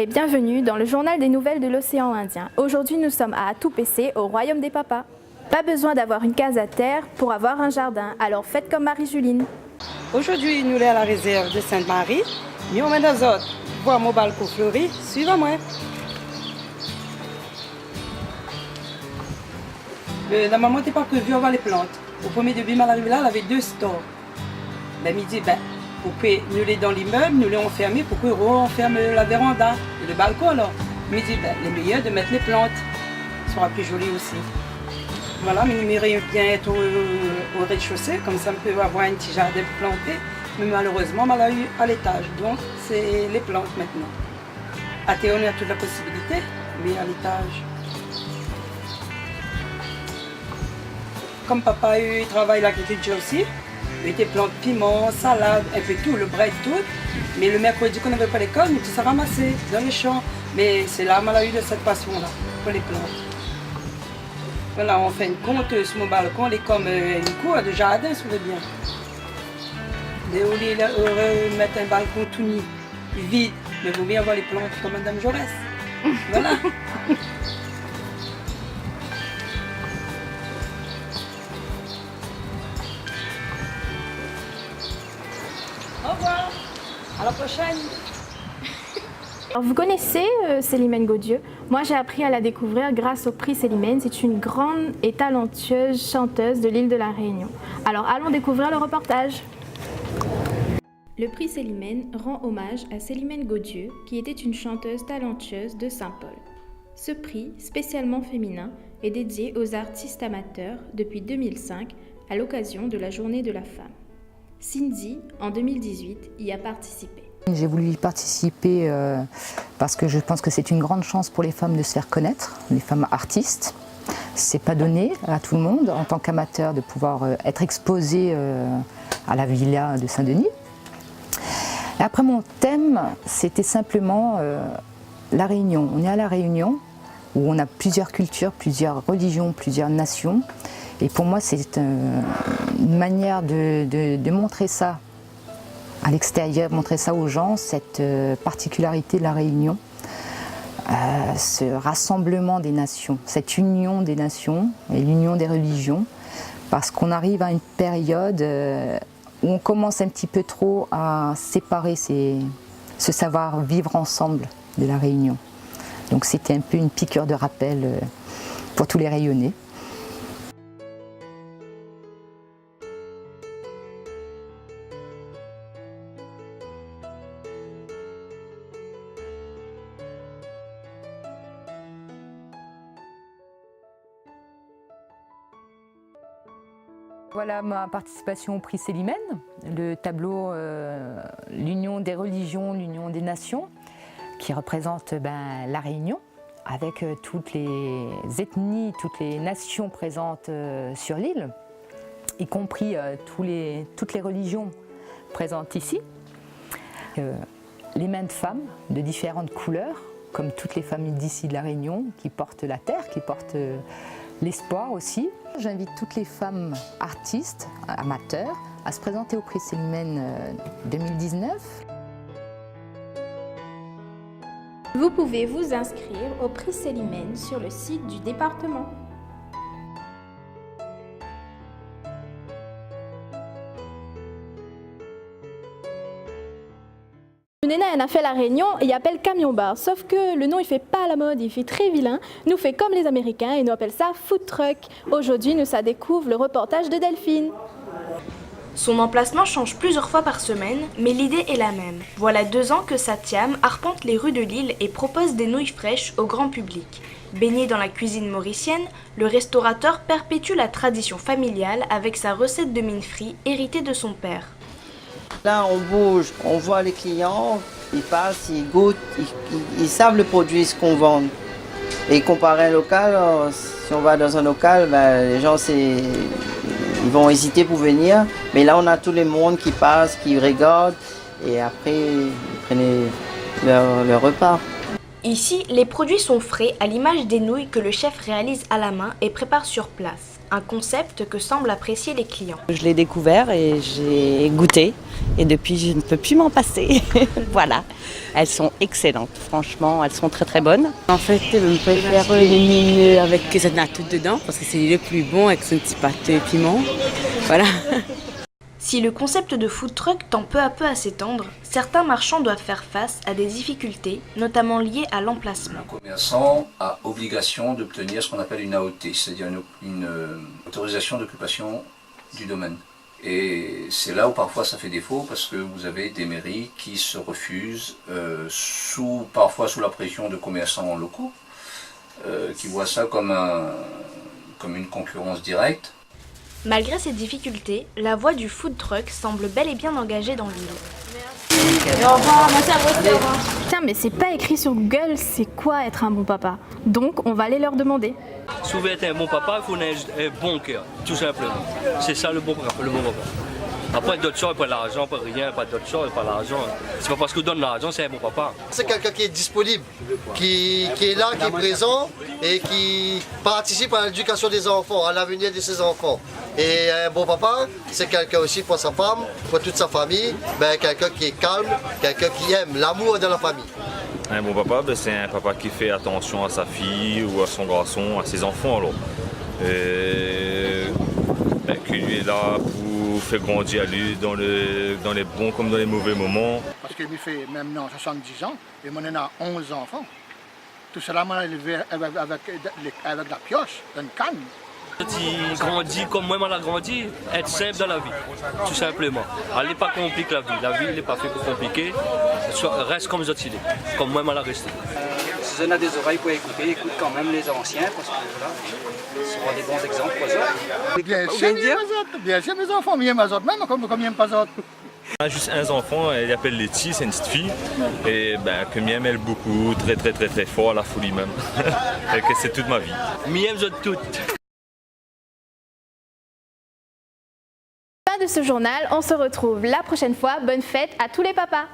et bienvenue dans le journal des nouvelles de l'océan Indien. Aujourd'hui, nous sommes à Atupc, au royaume des papas. Pas besoin d'avoir une case à terre pour avoir un jardin, alors faites comme Marie-Juline. Aujourd'hui, nous sommes à la réserve de Sainte-Marie, mais on met dans autres. Voir mon balcon fleuri, suivez-moi. Normalement, tu n'es pas prévu avoir les plantes. Au premier début, mal arrivé là, elle avait 2 stores. Ben, il dit, pourquoi nous les dans l'immeuble, nous les enfermer, pourquoi on enferme la véranda et le balcon alors? Il me dit, le meilleur de mettre les plantes, ça sera plus joli aussi. Voilà, mais il m'irait bien être au rez-de-chaussée, comme ça on peut avoir un petit jardin planté. Mais malheureusement, on l'a eu à l'étage, donc c'est les plantes maintenant. À Théo, on a toute la possibilité, mais à l'étage. Comme papa, il travaille l'agriculture aussi, il était plantes piment, salade, un peu tout, le bread, tout. Mais le mercredi qu'on n'avait pas l'école, nous tout ça ramassé dans les champs. Mais c'est là qu'on a eu de cette passion-là, pour les plantes. Voilà, on fait une compte sur mon balcon, elle est comme une cour de jardin, si vous voulez bien. Et au lieu de mettre un balcon tout nu, vide, mais il vaut mieux avoir les plantes comme Madame Jaurès. Voilà. Au revoir, à la prochaine. Alors, vous connaissez Célimène Gaudieu? Moi, j'ai appris à la découvrir grâce au prix Célimène. C'est une grande et talentueuse chanteuse de l'île de la Réunion. Alors, allons découvrir le reportage. Le prix Célimène rend hommage à Célimène Gaudieu, qui était une chanteuse talentueuse de Saint-Paul. Ce prix, spécialement féminin, est dédié aux artistes amateurs depuis 2005 à l'occasion de la Journée de la femme. Cindy, en 2018, y a participé. J'ai voulu y participer parce que je pense que c'est une grande chance pour les femmes de se faire connaître, les femmes artistes. C'est pas donné à tout le monde en tant qu'amateur de pouvoir être exposé à la villa de Saint-Denis. Et après mon thème, c'était simplement la Réunion. On est à la Réunion où on a plusieurs cultures, plusieurs religions, plusieurs nations. Et pour moi, c'est une manière de montrer ça à l'extérieur, montrer ça aux gens, cette particularité de la Réunion, ce rassemblement des nations, cette union des nations et l'union des religions, parce qu'on arrive à une période où on commence un petit peu trop à séparer ce savoir-vivre ensemble de la Réunion. Donc c'était un peu une piqûre de rappel pour tous les Réunionnais. Voilà ma participation au prix Célimène, le tableau l'Union des religions, l'Union des nations, qui représente la Réunion, avec toutes les ethnies, toutes les nations présentes sur l'île, y compris toutes les religions présentes ici. Les mains de femmes de différentes couleurs, comme toutes les familles d'ici de la Réunion, qui portent la terre, qui portent l'espoir aussi. J'invite toutes les femmes artistes, amateurs, à se présenter au prix Célimène 2019. Vous pouvez vous inscrire au prix Célimène sur le site du département. Néna, elle a fait la Réunion et il appelle camion bar. Sauf que le nom il fait pas la mode, il fait très vilain. Nous fait comme les Américains et nous appelle ça food truck. Aujourd'hui, nous ça découvre le reportage de Delphine. Son emplacement change plusieurs fois par semaine, mais l'idée est la même. Voilà 2 ans que Satyam arpente les rues de l'île et propose des nouilles fraîches au grand public. Baigné dans la cuisine mauricienne, le restaurateur perpétue la tradition familiale avec sa recette de mine frite héritée de son père. Là, on bouge, on voit les clients, ils passent, ils goûtent, ils savent le produit, ce qu'on vend. Et comparé à un local, si on va dans un local, les gens ils vont hésiter pour venir. Mais là, on a tout le monde qui passe, qui regarde, et après, ils prennent leur repas. Ici, les produits sont frais à l'image des nouilles que le chef réalise à la main et prépare sur place. Un concept que semblent apprécier les clients. Je l'ai découvert et j'ai goûté et depuis je ne peux plus m'en passer. Voilà, elles sont excellentes, franchement, elles sont très très bonnes. En fait, je préfère les mines avec ça tout dedans parce que c'est le plus bon avec son petit pâte et piment. Voilà. Si le concept de food truck tend peu à peu à s'étendre, certains marchands doivent faire face à des difficultés, notamment liées à l'emplacement. Le commerçant a obligation d'obtenir ce qu'on appelle une AOT, c'est-à-dire une autorisation d'occupation du domaine. Et c'est là où parfois ça fait défaut parce que vous avez des mairies qui se refusent, parfois sous la pression de commerçants locaux, qui voient ça comme une concurrence directe. Malgré ces difficultés, la voie du food truck semble bel et bien engagée dans l'île. Au revoir, merci à vous, au revoir. Tiens, mais c'est pas écrit sur Google, c'est quoi être un bon papa? Donc, on va aller leur demander. Si vous voulez être un bon papa, il faut un bon cœur, tout simplement. C'est ça le bon papa. Après, d'autres choses, pas l'argent, pas rien, pas d'autres choses, pas l'argent. C'est pas parce qu'on donne l'argent, c'est un bon papa. C'est quelqu'un qui est disponible, qui est là, qui est présent et qui participe à l'éducation des enfants, à l'avenir de ses enfants. Et un bon papa, c'est quelqu'un aussi pour sa femme, pour toute sa famille, quelqu'un qui est calme, quelqu'un qui aime l'amour dans la famille. Un bon papa, c'est un papa qui fait attention à sa fille ou à son garçon, à ses enfants. Alors. Qui lui est là pour faire grandir à lui dans les bons comme dans les mauvais moments. Parce qu'il me fait maintenant 70 ans et moi on a 11 enfants. Tout cela m'a élevé avec la pioche, une canne. Il grandit comme moi, on a grandi, être simple dans la vie, tout simplement. Elle n'est pas compliquée la vie n'est pas faite pour compliquer, reste comme ça, comme moi, on a resté. Si on a des oreilles pour écouter, écoute quand même les anciens, parce que voilà, ce seront des bons exemples pour ça. Bien sûr, mes enfants, mais mes autres, même comme ils pas autres. On a juste un enfant, elle s'appelle Letty, c'est une petite fille, et que Miem aime beaucoup, très très très très fort, à la folie même. Et que c'est toute ma vie. Miem aime toutes. Fin de ce journal, on se retrouve la prochaine fois. Bonne fête à tous les papas.